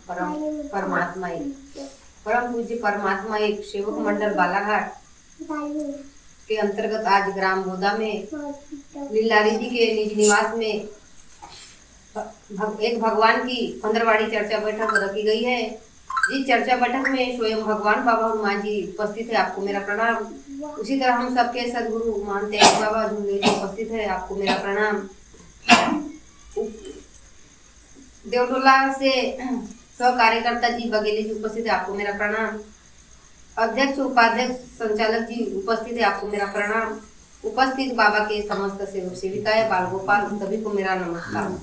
प्रणाम। परमात्मा एक परम पूज्य परमात्मा एक सेवक मंडल बालाघाट के अंतर्गत आज ग्राम बोदा में लीलारी जी के निज निवास में एक भगवान की पंद्रहवाड़ी चर्चा बैठक रखी गई है। इस चर्चा बैठक में स्वयं भगवान बाबा हनुमान जी उपस्थित है, आपको मेरा प्रणाम। उसी तरह हम सबके सदगुरु मानते हैं बाबा झुंझुनू जी उपस्थित है, आपको मेरा प्रणाम। देवटोला से सह कार्यकर्ता जी बघेली जी उपस्थित है, आपको मेरा प्रणाम। अध्यक्ष उपाध्यक्ष संचालक जी उपस्थित है, आपको मेरा प्रणाम। उपस्थित बाबा के समस्त सेवक सेविकाएं बाल गोपाल सभी को मेरा नमस्कार।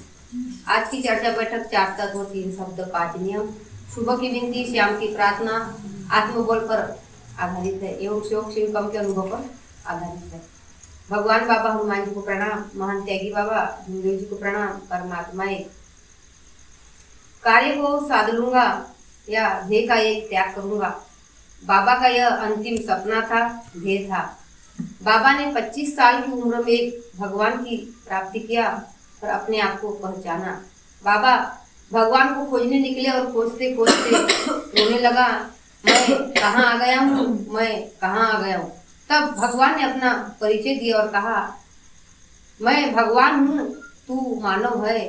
आज की चर्चा बैठक 4 तत्व 3 शब्द 5 नियम, सुबह की विनती श्याम की प्रार्थना, आत्मबल पर आधारित है एवं सेवक सेविकाओं के अनुभव पर आधारित है। भगवान बाबा हनुमान जी को प्रणाम, महान त्यागी बाबा झुंझुनू जी को प्रणाम। परमात्मा एक कार्य को साध लूंगा या ध्येय का एक त्याग करूंगा। बाबा का यह अंतिम सपना था, ध्येय था। बाबा ने 25 साल की उम्र में भगवान की प्राप्ति किया और अपने आप को पहचाना। बाबा भगवान को खोजने निकले और खोजते खोजते रोने लगा, मैं कहाँ आ गया हूँ, मैं कहाँ आ गया हूँ। तब भगवान ने अपना परिचय दिया और कहा, मैं भगवान हूँ, तू मानव है।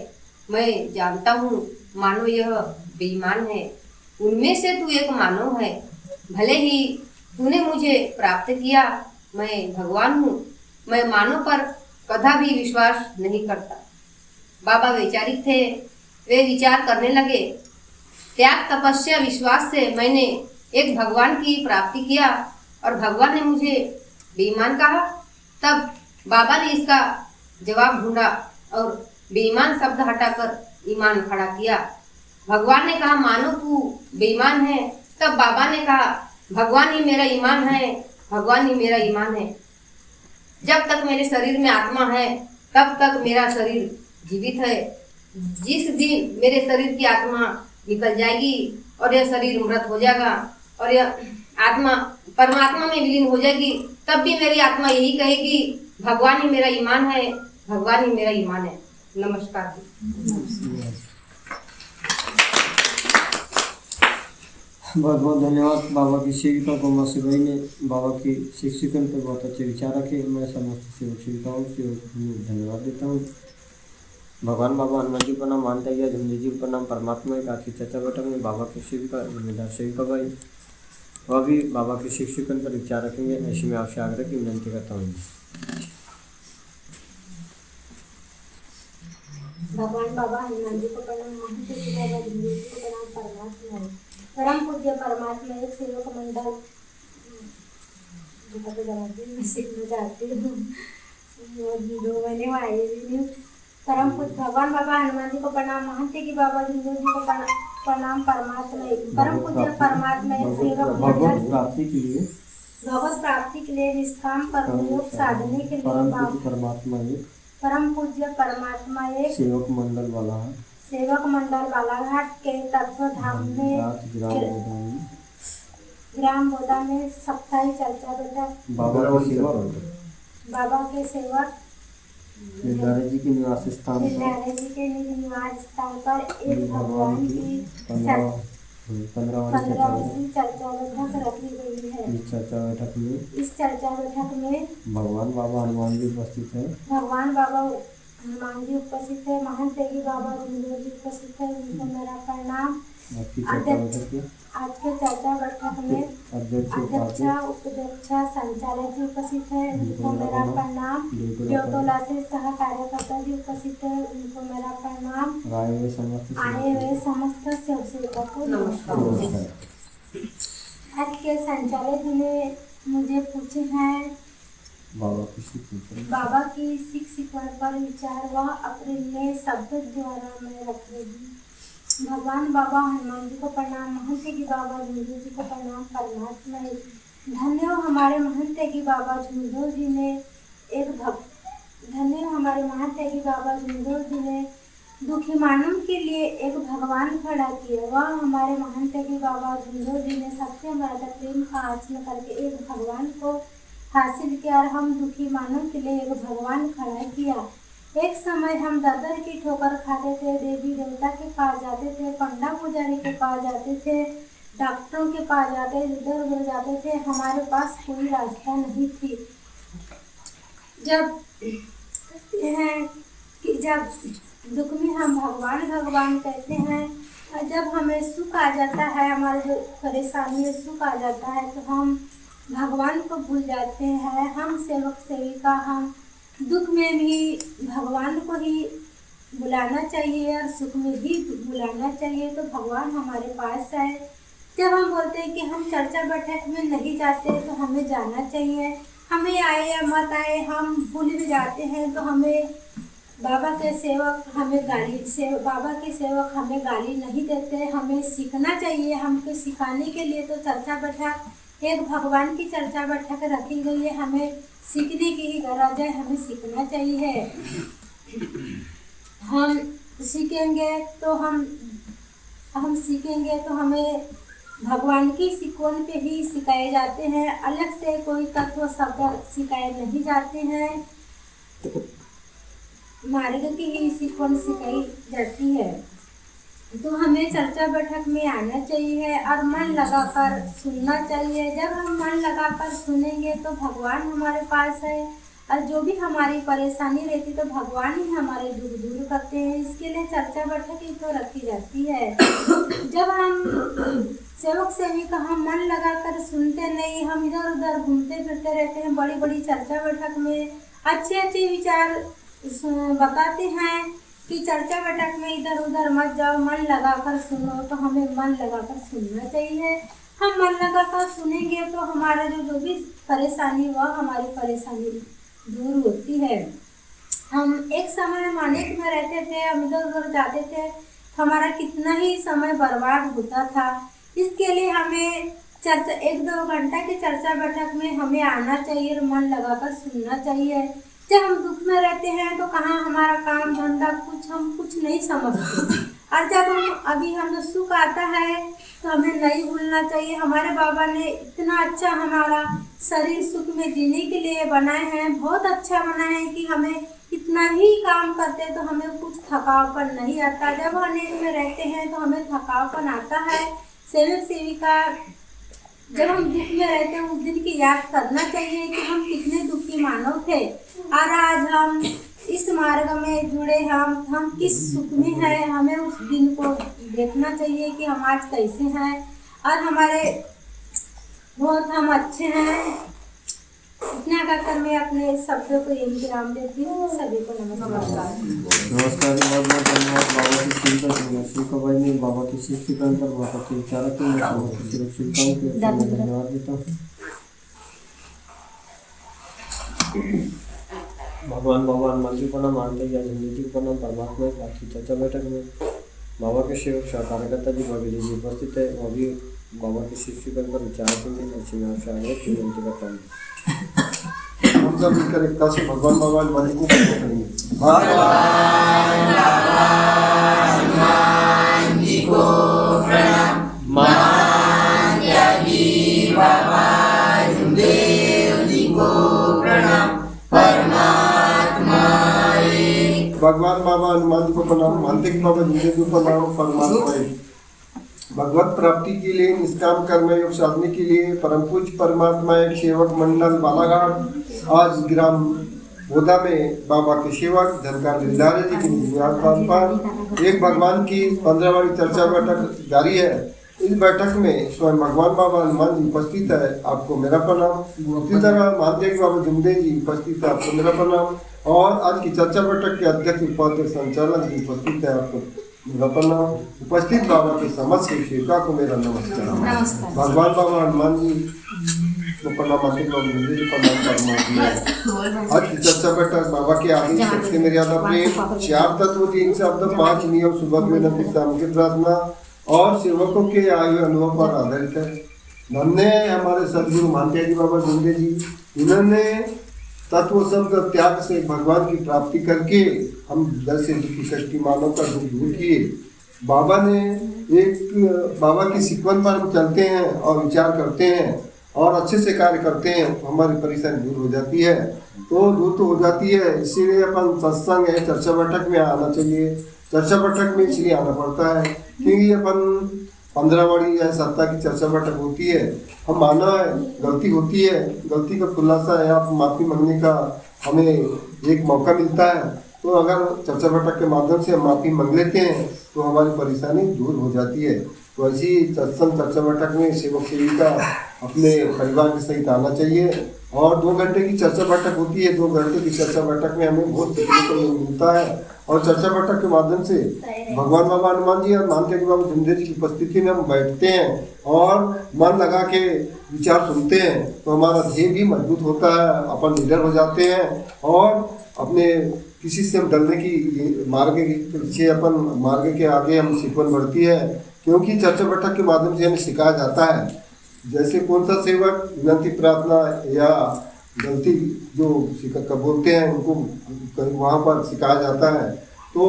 मैं जानता हूँ मानो यह बेईमान है, उनमें से तू एक मानव है। भले ही तूने मुझे प्राप्त किया, मैं भगवान हूँ, मैं मानव पर कदा भी विश्वास नहीं करता। बाबा वैचारिक थे, वे विचार करने लगे, त्याग तपस्या विश्वास से मैंने एक भगवान की प्राप्ति किया और भगवान ने मुझे बेईमान कहा। तब बाबा ने इसका जवाब ढूंढा और बेईमान शब्द हटाकर ईमान खड़ा किया। भगवान ने कहा, मानो तू बेईमान है। तब बाबा ने कहा, भगवान ही मेरा ईमान है, भगवान ही मेरा ईमान है। जब तक मेरे शरीर में आत्मा है तब तक मेरा शरीर जीवित है। जिस दिन मेरे शरीर की आत्मा निकल जाएगी और यह शरीर मृत हो जाएगा और यह आत्मा परमात्मा में विलीन हो जाएगी, तब भी मेरी आत्मा यही कहेगी, भगवान ही मेरा ईमान है, भगवान ही मेरा ईमान है। नमस्कार। बहुत बहुत धन्यवाद। बाबा की सेविका को शिवाई ने बाबा की शिक्षिकन पर बहुत अच्छे विचार रखे। मैं समस्त सेवक सेविकाओं से धन्यवाद देता हूँ। भगवान बाबा हनुमान जी का नाम मानता गया, झुंझुनू जी का नाम परमात्मा एक आखिर चर्चा बैठक में बाबा की सेविका जिम्मेदार सेविका भाई वह भी बाबा के शिक्षकन पर विचार रखेंगे। ऐसे में आपसे आग्रह की विनती करता हूँ। भगवान बाबा हनुमान जी को प्रणाम, महंत जी बाबा झुंझुनू जी को प्रणाम। परमात्मा परम पूज्य परमात्मा एक सेवक मंडल दो महीने में आए भी। परम पूज्य भगवान बाबा हनुमान जी को प्रणाम, महंत जी बाबा झुंझुनू जी को प्रणाम। परमात्मा एक परम पूज्य परमात्मा एक सेवक मंडल भगवत प्राप्ति के लिए निष्काम कर्मयोग साधने के लिए परमात्मा एक परम पूज्य परमात्मा एक सेवक मंडल बालाघाट के तत्व धाम में ग्राम बोदा में सप्ताही चर्चा बैठक बाबा के सेवक लीलारी जी के निवास स्थान पर एक भगवान की 15वीं चर्चा बैठक रखी गई है। इस चर्चा बैठक में भगवान बाबा हनुमान जी उपस्थित है। भगवान बाबा हनुमान जी उपस्थित है, महंत त्यागी बाबा झुंझुनू जी उपस्थित है, उनको मेरा प्रणाम। आज के चर्चा बैठक में अध्यक्ष उपाध्यक्ष संचालक जी उपस्थित है, उनको मेरा प्रणाम। देवटोला से सह कार्यकर्ता जी उपस्थित है, उनको मेरा प्रणाम। आए हुए समस्त सेवकों को नमस्कार। आज के संचालक जी ने मुझे पूछे हैं बाबा की शिक्षिका पर विचार व अपने शब्द द्वारा मैं रखेगी। भगवान बाबा हनुमान जी को प्रणाम, महंत की बाबा झुंझुनू जी को प्रणाम। परमात्मा धन्य हो हमारे महंत की बाबा झुंझुनू जी ने धन्य हो हमारे महंत की बाबा झुंझुनू जी ने दुखी मानव के लिए एक भगवान खड़ा किया। वह हमारे महंत की बाबा झुंझुनू जी ने सत्य मर्यादा प्रेम का आचरण करके एक भगवान को हासिल किया और हम दुखी मानव के लिए एक भगवान खड़ा किया। एक समय हम दर की ठोकर खाते थे, देवी देवता के पास जाते थे, पंडा पुजारी के पास जाते थे, डॉक्टरों के पास जाते, इधर उधर जाते थे, हमारे पास कोई रास्ता नहीं थी। जब हैं कि जब दुख में हम भगवान भगवान कहते हैं, और जब हमें सुख आ जाता है, हमारे जो परेशानी में सुख आ जाता है, तो हम भगवान को भूल जाते हैं। हम सेवक सेविका, हम दुख में भी भगवान को ही बुलाना चाहिए और सुख में भी बुलाना चाहिए, तो भगवान हमारे पास है। जब हम बोलते हैं कि हम चर्चा बैठक में नहीं जाते, तो हमें जाना चाहिए। हमें आए या मत आए, हम भूल भी जाते हैं, तो हमें बाबा के सेवक बाबा के सेवक हमें गाली नहीं देते। हमें सीखना चाहिए। हमको सिखाने के लिए तो चर्चा बैठक एक भगवान की चर्चा बैठक रखी गई है। हमें सीखने की ही गरज है, हमें सीखना चाहिए। हम सीखेंगे तो हमें भगवान की सिकोन पे ही सिखाए जाते हैं। अलग से कोई तत्व शब्द सिखाए नहीं जाते हैं। मार्ग की ही सिकोन सिखाई जाती है। तो हमें चर्चा बैठक में आना चाहिए और मन लगाकर सुनना चाहिए। जब हम मन लगाकर सुनेंगे तो भगवान हमारे पास है, और जो भी हमारी परेशानी रहती तो भगवान ही हमारे दुख दूर करते हैं। इसके लिए चर्चा बैठक ही तो रखी जाती है। जब हम सेवक सेविका हम मन लगाकर सुनते नहीं, हम इधर उधर घूमते फिरते रहते हैं। बड़ी बड़ी चर्चा बैठक में अच्छे अच्छे विचार बताते हैं कि चर्चा बैठक में इधर उधर मत जाओ, मन लगाकर सुनो। तो हमें मन लगाकर सुनना चाहिए। हम मन लगाकर सुनेंगे तो हमारा जो भी परेशानी वह हमारी परेशानी दूर होती है। हम एक समय मानिक में रहते थे, हम इधर उधर जाते थे, हमारा कितना ही समय बर्बाद होता था। इसके लिए हमें चर्चा 1-2 घंटा की चर्चा बैठक में हमें आना चाहिए और मन लगाकर सुनना चाहिए। जब हम दुख में रहते हैं तो कहाँ हमारा काम धंधा हम कुछ नहीं समझते, और जब हम जो सुख आता है तो हमें नहीं भूलना चाहिए। हमारे बाबा ने इतना अच्छा हमारा शरीर सुख में जीने के लिए बनाए हैं, बहुत अच्छा बनाए हैं कि हमें इतना ही काम करते तो हमें कुछ थकावपन नहीं आता। जब अनेक में रहते हैं तो हमें थकावपन आता है। सेवक सेविका जब हम दुख में रहते हैं उस दिन की याद करना चाहिए कि हम कितने दुखी मानव थे, और आज हम इस मार्ग में जुड़े, हम किस सुख में हैं। हमें उस दिन को देखना चाहिए कि हम आज कैसे हैं, और हमारे बहुत हम अच्छे हैं। इतना कहकर मैं अपने शब्दों को यही विराम देती हूँ। सभी को नमस्कार। नमस्कार जी, बहुत बहुत धन्यवाद। बाबा की शिक्षा भाई ने बाबा की शिक्षा पर बहुत अच्छे विचार रखे। मैं समस्त शुभकामनाओं के धन्यवाद देता हूँ। भगवान हनुमान जी को प्रणाम, आनंद या जिंदगी को प्रणाम। परमात्मा की चर्चा बैठक में बाबा के सेवक कार्यकर्ता जी भगेली जी उपस्थित है। वो भी बाबा के शिक्षण पर विचार करेंगे। मैं आपसे आगे की विनती करता हूँ। हम सब मिलकर एकता से भगवान हनुमान जी को प्रणाम करेंगे। हनुमान जी को प्रणाम। बाबा देव जी को प्रणाम। परमात्मा भगवान बाबा हनुमान जी को प्रणाम। मानते कि बाबा जी को प्रणाम। परमात्मा भगवत प्राप्ति के लिए निष्काम कर्म योग साधने के लिए परम पूज्य परमात्मा एक सेवक मंडल बालाघाट आज ग्राम बोधा में बाबा के सेवक धनकार दिलदारे जी की निवास स्थान पर एक भगवान की 15वीं चर्चा बैठक जारी है। इस बैठक में स्वयं भगवान बाबा हनुमान जी उपस्थित है। आपको मेरा प्रणाम। इसी तरह मानते कि बाबा जुमदेव जी उपस्थित है। आपको मेरा प्रणाम। और आज की चर्चा बैठक के अध्यक्ष उपाध्यक्ष संचालक जी उपस्थित है। आपको मेरा प्रणाम। उपस्थित बाबा के समस्त सेविका को मेरा नमस्कार। भगवान बाबा हनुमान जी को प्रणाम। आज की चर्चा बैठक बाबा के आदेश शक्ति मर्यादा प्रेम 4 तत्व 3 शब्द 5 नियम सुबह में शाम की प्रार्थना और सेवकों के आयु अनुभव पर आधारित है। धन्य हमारे सदगुरु मानते जी बाबा जुमदेव जी, इन्होंने तत्व शब्द त्याग से भगवान की प्राप्ति करके हम दर से दुखी कष्टी मानव का दुख दूर किए। बाबा ने बाबा की सिकवन पर हम चलते हैं और विचार करते हैं और अच्छे से कार्य करते हैं तो हमारी परेशानी दूर हो जाती है। तो दूर तो हो जाती है। इसीलिए अपन सत्संग है, चर्चा बैठक में आना चाहिए। चर्चा बैठक में इसलिए आना पड़ता है क्योंकि अपन 15वारी या सप्ताह की चर्चा बैठक होती है। हम माना है गलती होती है, गलती का खुलासा या माफ़ी मांगने का हमें एक मौका मिलता है। तो अगर चर्चा बैठक के माध्यम से हम माफ़ी मांग लेते हैं तो हमारी परेशानी दूर हो जाती है। तो ऐसी सत्संग चर्चा बैठक में सेवक सेविका अपने परिवार के सहित आना चाहिए। और 2 घंटे की चर्चा बैठक होती है। 2 घंटे की चर्चा बैठक में हमें बहुत सीखने को मिलता है। और चर्चा बैठक के माध्यम से भगवान बाबा हनुमान जी और मानते बाबा झुंझुनू जी की उपस्थिति में हम बैठते हैं और मन लगा के विचार सुनते हैं तो हमारा ध्येय भी मजबूत होता है, अपन निडर हो जाते हैं और अपने किसी से डरने की मार्ग के पीछे अपन मार्ग के आगे हम सिकवन बढ़ती है। क्योंकि चर्चा बैठक के माध्यम से हमें सिखाया जाता है जैसे कौन सा सेवक विनती प्रार्थना या गलती जो शिक्षक बोलते हैं उनको वहाँ पर सिखाया जाता है। तो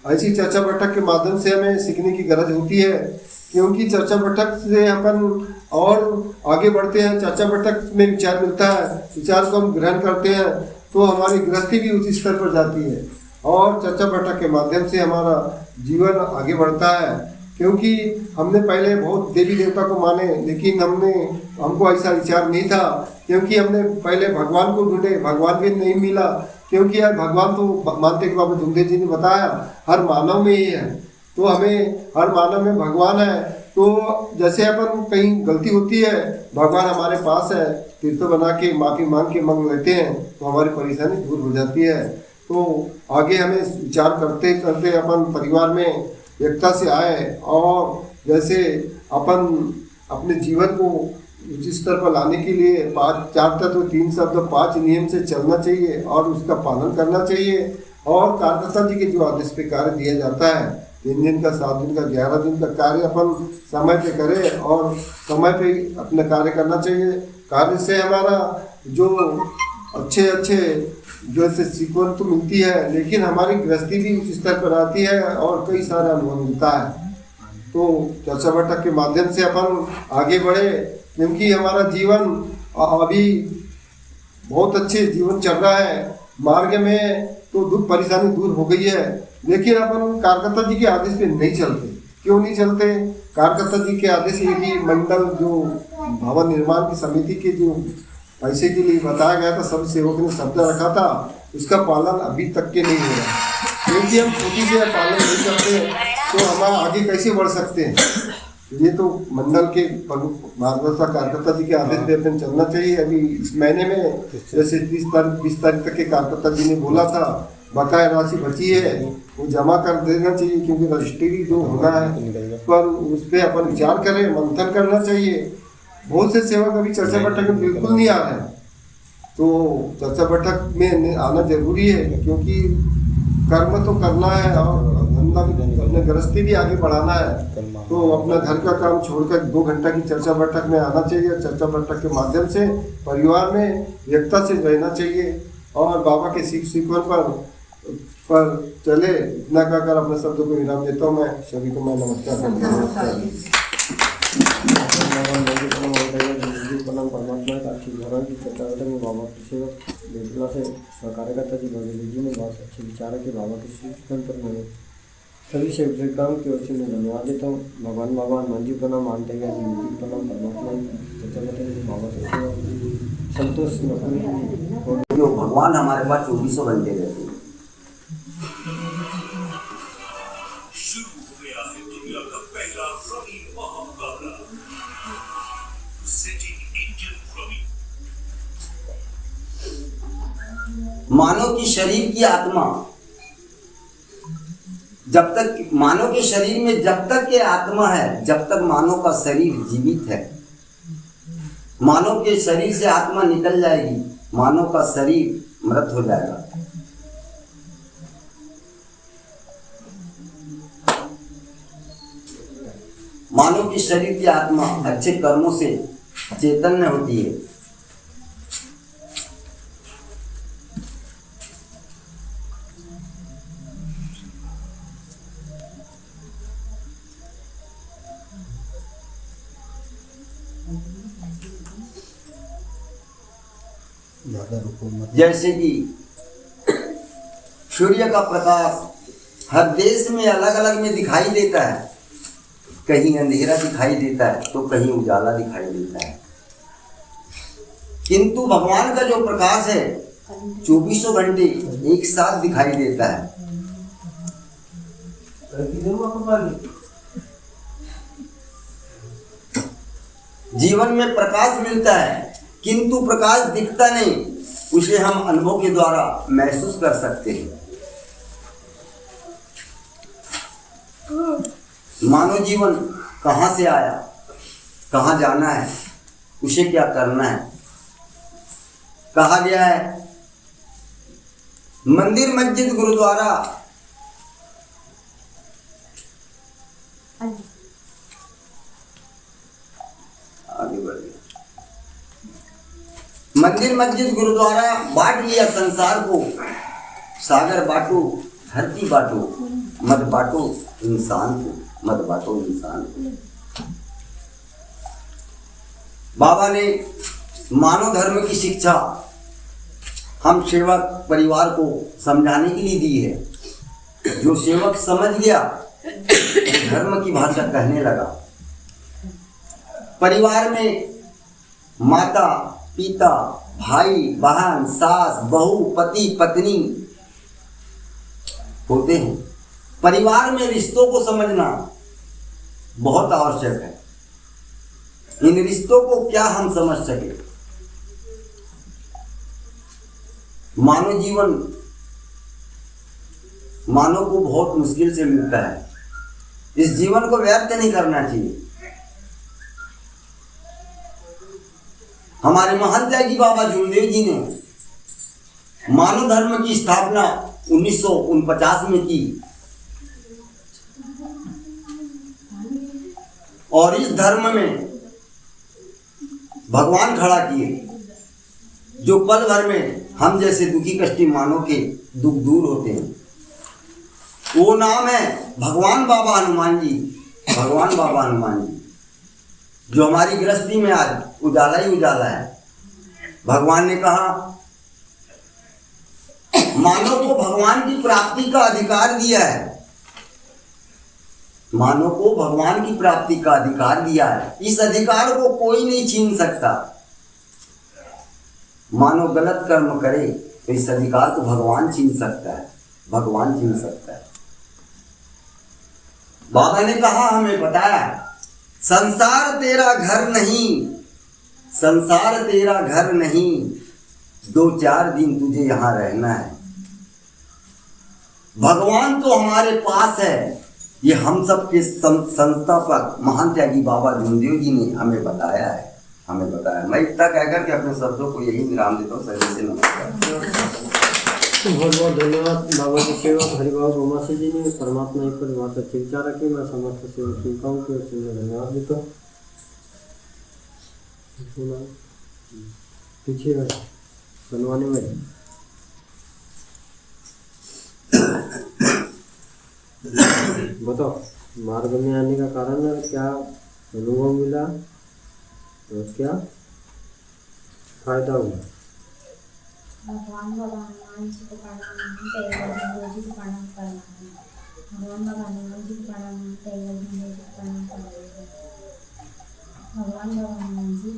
ऐसी चर्चा बैठक के माध्यम से हमें सीखने की गरज होती है क्योंकि चर्चा बैठक से अपन और आगे बढ़ते हैं। चर्चा बैठक में विचार मिलता है, विचार को हम ग्रहण करते हैं तो हमारी गृहस्थी भी उसी स्तर पर जाती है और चर्चा बैठक के माध्यम से हमारा जीवन आगे बढ़ता है। क्योंकि हमने पहले बहुत देवी देवता को माने लेकिन हमको ऐसा विचार नहीं था क्योंकि हमने पहले भगवान को ढूंढे, भगवान भी नहीं मिला। क्योंकि यार भगवान तो मानते बाबा झुंझुनू जी ने बताया हर मानव में ही है, तो हमें हर मानव में भगवान है। तो जैसे अपन कहीं गलती होती है भगवान हमारे पास है, तीर्थ बना के माफ़ी मांग के मांग लेते हैं तो हमारी परेशानी दूर हो जाती है। तो आगे हमें विचार करते करते अपन परिवार में एकता से आए और जैसे अपन अपने जीवन को उच्च स्तर पर लाने के लिए 4 तत्व 3 शब्द 5 नियम से चलना चाहिए और उसका पालन करना चाहिए। और कार्यकर्ता जी के जो आदेश पे कार्य दिया जाता है 3 दिन का 7 दिन का 11 दिन का कार्य अपन समय पे करें और समय पे अपना कार्य करना चाहिए। कार्य से हमारा जो अच्छे जैसे सीखवन तो मिलती है लेकिन हमारी गृहस्थी भी उस स्तर पर आती है और कई सारा अनुभव मिलता है। तो चर्चा बैठक के माध्यम से अपन आगे बढ़े क्योंकि हमारा जीवन अभी बहुत अच्छे जीवन चल रहा है। मार्ग में तो दुख परेशानी दूर हो गई है लेकिन अपन कार्यकर्ता जी के आदेश पे नहीं चलते। क्यों नहीं चलते? कार्यकर्ता जी के आदेश यदि मंडल जो भवन निर्माण की समिति के जो पैसे के लिए बताया गया था सब सेवक ने शब्द रखा था उसका पालन अभी तक के नहीं हो रहा। क्योंकि हम छोटी से पालन नहीं करते तो हम आगे कैसे बढ़ सकते हैं। ये तो मंडल के प्रमुख मार्गदर्शक कार्यकर्ता जी के आदेश पे अपन चलना चाहिए। अभी इस महीने में जैसे 30 तारीख 20 तारीख तक के कार्यकर्ता जी ने बोला था बकाया राशि बची है वो जमा कर देना चाहिए क्योंकि रजिस्ट्री जो होना है पर उस पर अपन विचार करें, मंथन करना चाहिए। बहुत से सेवक अभी चर्चा बैठक में बिल्कुल नहीं आ रहे हैं तो चर्चा बैठक में आना जरूरी है क्योंकि कर्म तो करना है और धंधा भी अपने गृहस्थी भी आगे बढ़ाना है। तो अपना घर का काम छोड़कर 2 घंटा की चर्चा बैठक में आना चाहिए। चर्चा बैठक के माध्यम से परिवार में एकता से रहना चाहिए और बाबा के सीखवन पर चले। इतना कहकर अपने शब्दों को विराम देता हूँ। मैं सभी को मैं नमस्कार करता हूँ। परमात्मा का अच्छी धर्म की चर्चा बैठक में बाबा के सेवक बेटला से कार्यकर्ता जी बघेली जी ने बहुत अच्छे विचार के बाबा के शिक्षण पर मैंने सभी सेवकाओं की ओर से मैं धन्यवाद देता हूँ। भगवान बाबा हनुमान जी प्रणाम, मानते हैं जी प्रणाम, परमात्मा चर्चा बैठक में बाबा से संतोष जो भगवान हमारे पास 24 घंटे रहते हैं। मानव की शरीर की आत्मा जब तक मानव के शरीर में जब तक ये आत्मा है जब तक मानव का शरीर जीवित है। मानव के शरीर से आत्मा निकल जाएगी, मानव का शरीर मृत हो जाएगा। मानव की शरीर की आत्मा अच्छे कर्मों से चैतन्य होती है। जैसे कि सूर्य का प्रकाश हर देश में अलग अलग में दिखाई देता है, कहीं अंधेरा दिखाई देता है तो कहीं उजाला दिखाई देता है, किंतु भगवान का जो प्रकाश है 24 घंटे एक साथ दिखाई देता है। जीवन में प्रकाश मिलता है किंतु प्रकाश दिखता नहीं, उसे हम अनुभव के द्वारा महसूस कर सकते हैं। मानव जीवन कहाँ से आया, कहाँ जाना है, उसे क्या करना है। कहा गया है मंदिर मस्जिद गुरुद्वारा आगे बढ़ गया। मंदिर मस्जिद गुरुद्वारा बांट लिया संसार को, सागर बांटो धरती बांटो, मत बांटो इंसान को, मत बांटो इंसान को। बाबा ने मानव धर्म की शिक्षा हम सेवक परिवार को समझाने के लिए दी है। जो सेवक समझ गया धर्म की भाषा कहने लगा। परिवार में माता पिता भाई बहन सास बहू पति पत्नी होते हैं। परिवार में रिश्तों को समझना बहुत आवश्यक है। इन रिश्तों को क्या हम समझ सके। मानव जीवन मानव को बहुत मुश्किल से मिलता है। इस जीवन को व्यर्थ नहीं करना चाहिए। हमारे महंत त्यागी बाबा जूमदेव जी ने मानव धर्म की स्थापना 1949 में की और इस धर्म में भगवान खड़ा किए जो पल भर में हम जैसे दुखी कष्टी मानव के दुख दूर होते हैं। वो नाम है भगवान बाबा हनुमान जी। भगवान बाबा हनुमान जी जो हमारी गृहस्थी में आज उजाला ही उजाला है। भगवान ने कहा मानव को भगवान की प्राप्ति का अधिकार दिया है। मानव को भगवान की प्राप्ति का अधिकार दिया है। इस अधिकार को कोई नहीं छीन सकता। मानव गलत कर्म करे तो इस अधिकार को भगवान छीन सकता है। भगवान छीन सकता है। बाबा ने कहा हमें बताया संसार तेरा घर नहीं, संसार तेरा घर नहीं, 2-4 दिन तुझे यहां रहना है। भगवान तो हमारे पास है। ये हम सब के संस्थापक महंत त्यागी बाबा जूमदेव जी ने हमें बताया है। हमें बताया। मैं इतना कहकर के अपने शब्दों को यही विराम देता हूँ। सही से नमस्कार। बहुत बहुत धन्यवाद बाबा के सेवक हरिभाव गोमासी जी ने परमात्मा एक पर बहुत अच्छे विचार रखे। मैं समस्त सेवक सुनताओं की ओर से धन्यवाद देता हूँ। पीछे बनवाने में बताओ मार्ग में आने का कारण क्या अनुभव मिला और क्या फायदा हुआ। भगवान बाबा हनुमान जी को प्रणाम, जूमदेव जी को प्रणाम करना है। भगवान बाबा हनुमान जी को प्रणाम, जूमदेव जी को प्रणाम करना है। भगवान बाबा हनुमान जी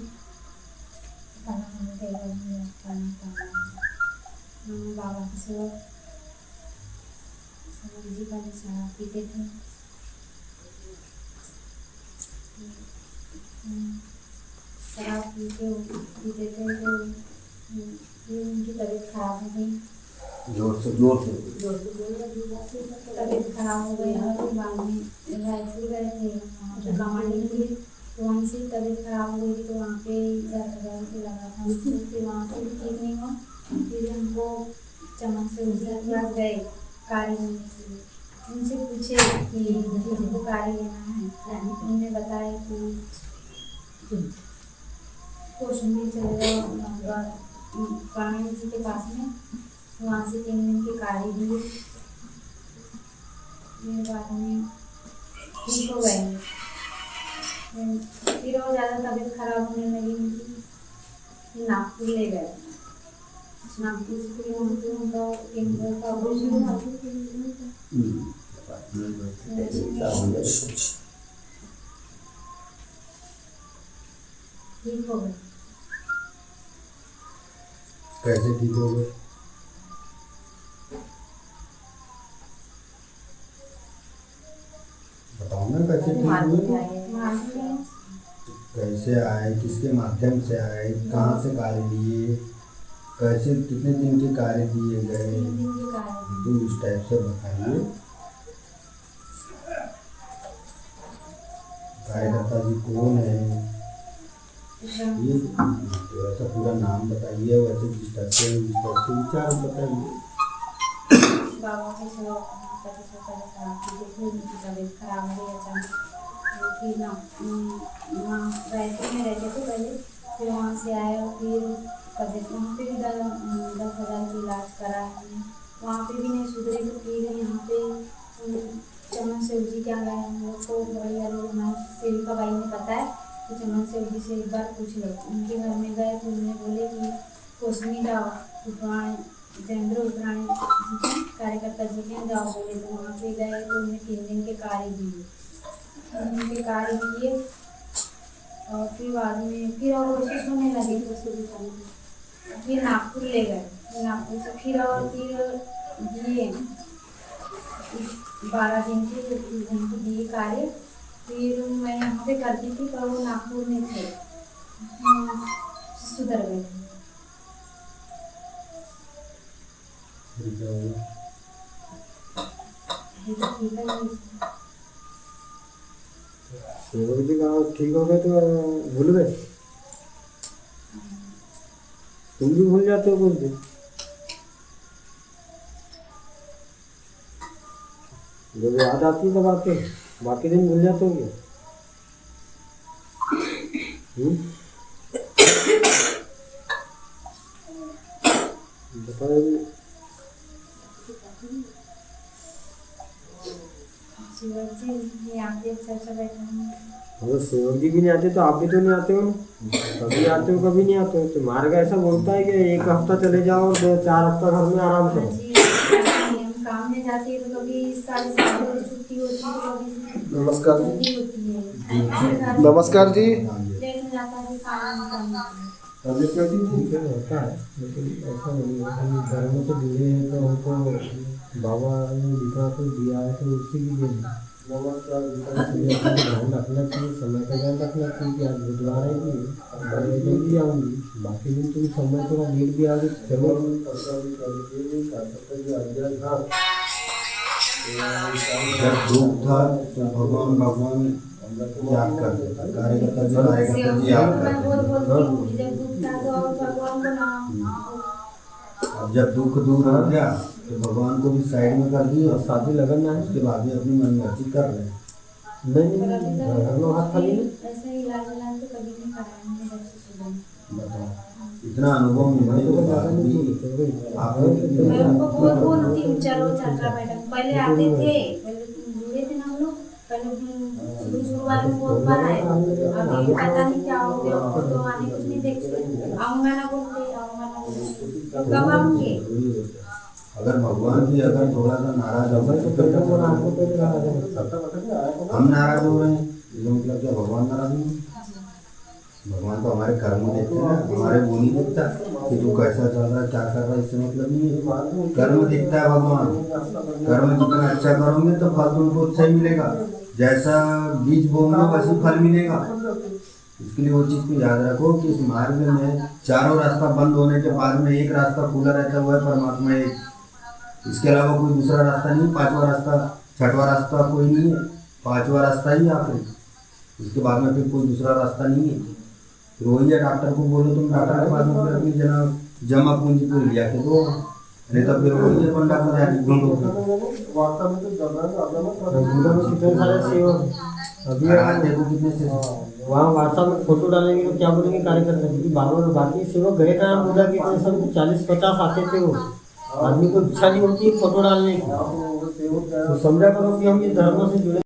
प्रणाम, जूमदेव जी को प्रणाम करना है। बाबा के सेवक हनुमान जी का शराब पीते थे। शराब पीते थे तो उनकी तबीयत खराब हो गई। जोर से तबीयत खराब हो गई और बाद में रायपुर गए थे तो कमाने के लिए। तो वहीं से तबीयत खराब हो गई तो वहाँ पे दर्द लगा था। फिर वहाँ पे भी ठीक नहीं हुआ। फिर हमको चमक से गुजरात गए कारी लेने के लिए। उनसे पूछे कि हमको कारी लेना है। उन्होंने बताया कि कोशिश चले जाओ प्राणी जी के पास में। वहाँ से 3 दिन की कारी दी। बाद में ठीक हो गए। फिर और ज़्यादा तबीयत खराब होने लगी उनकी। नागपुर ले गए। नागपूर से उनका केंद्र का ऑपरेशन ठीक हो गया। कैसे ठीक हो गए? बताओ ना कैसे ठीक हुए? कैसे आए, किसके माध्यम से आए, कहाँ से कार्य लिए, कैसे कितने दिन के कार्य दिए गए, तो इस टाइप से बताइए। कार्यकर्ता जी कौन है, ये थोड़ा सा पूरा नाम बताइए, वैसे जिस टाइप से विचार बताइए। बाबा की सेवा देखिए उनकी तबीयत खराब हो गई अचानक, फिर ना वहाँ रायपुर में रहते थे पहले, फिर वहाँ से आए और फिर वहाँ पे भी 10,000 की इलाज करा है, वहाँ पे भी नहीं सुधरे तो फिर यहाँ पे चमन सेव जी क्या गए हम लोग को बड़ी वाले हमारे सेविका बाई ने बताया कि चमन सेव जी से एक बार पूछ लो। उनके घर में गए तो उन्होंने बोले कि कोसमी जाओ उपराणी जयेंद्र उपराणी जी के कार्यकर्ता जी के जाओ बोले, तो वहाँ पे गए तो उन्हें 3 दिन के कार्य दिए, 3 दिन के कार्य किए और फिर बाद में फिर और कोशिश होने लगी, फिर नागपुर ले गए, नागपुर से फिर और फिर दिए 12 दिन के दिए कार्य, फिर मैं यहाँ पे करती थी पर वो नागपुर में थे, सुधर गए। सेवक जी का ठीक हो गए तो भूल गए, तुम भी भूल जाते हो कुछ दिन। जब याद आती है तब आते, बाकी दिन भूल जाते हो क्या? बताओ अगर सेवक जी भी नहीं आते तो आप भी तो नहीं आते हो ना, कभी आते हो कभी नहीं आते हो। तो मार्ग ऐसा बोलता है कि 1 हफ्ता चले जाओ, 4 हफ्ता घर में आराम करो। काम में जाती है तो कभी साल छुट्टी होती है तो कभी नमस्कार छुट्टी होती है। नमस्कार जी। लेट हो जाता है काम। तबियत कैसी ठीक है होता है, लेकिन ऐसा नहीं है हम घर में तो जुड़े हैं तो हमको बाबा ने जितना तो दिया है तो उससे भी देना ध्यान रखना चाहिए, समय का ध्यान रखना चाहिए कि आज बुधवार है कि जल्दी आऊँगी, बाकी दिन तुम समय थोड़ा लेट भी आ गए चलो। जब दुख था तो भगवान याद करते थे, कार्यकर्ता जी याद करते थे। अब जब दुख दूर हो गया तो भगवान को भी साइड में कर दिया और शादी लगन है, उसके बाद भी अपनी मनमर्जी कर रहे हैं। बताओ इतना अनुभव मिलने के बाद भी आप चलो छात्रा मैडम पहले आते थे, पहले जुड़े थे ना हम लोग, पहले शुरुआत में बहुत बार आए, अभी पता नहीं क्या हो गया, तो आने कुछ नहीं देखते, आऊँगा ना बोलते, आऊँगा ना बोलते, कब आऊँगे? अगर भगवान भी अगर थोड़ा सा नाराज हो गए तो फिर हम नाराज हो रहे हैं, इसका मतलब क्या भगवान नाराज नहीं? भगवान तो हमारे कर्म देखते हैं ना, हमारे वो नहीं देखता कि तू कैसा चल रहा है क्या कर रहा है, इससे मतलब नहीं है। कर्म देखता है भगवान, कर्म जितना अच्छा करोगे तो फल तुमको अच्छा ही मिलेगा, जैसा बीज बोओगे वैसे फल मिलेगा। इसके लिए वो चीज़ को याद रखो कि इस मार्ग में चारों रास्ता बंद होने के बाद में एक रास्ता खुला रहता हुआ है, परमात्मा एक, इसके अलावा कोई दूसरा रास्ता नहीं, 5वां रास्ता 6वां रास्ता कोई नहीं है, 5वां रास्ता ही आखिरी, इसके बाद में फिर कोई दूसरा रास्ता नहीं है। फिर वही है, डॉक्टर को बोलो तुम डॉक्टर के पास में फिर अपनी जमा पूंजी पूरी लिया के दो, नहीं तो फिर वही है पंडा को जाके ढूंढो। अभी आज देखो कितने से वहाँ व्हाट्सएप में फोटो डालेंगे तो क्या बोलेंगे कार्यकर्ता जी, बाकी सेवक गए का नाम बोला कि सब 40-50 आते थे, वो आदमी को इच्छा नहीं होती है फोटो डालने की, तो समझा करो कि हम ये धर्म से जुड़े।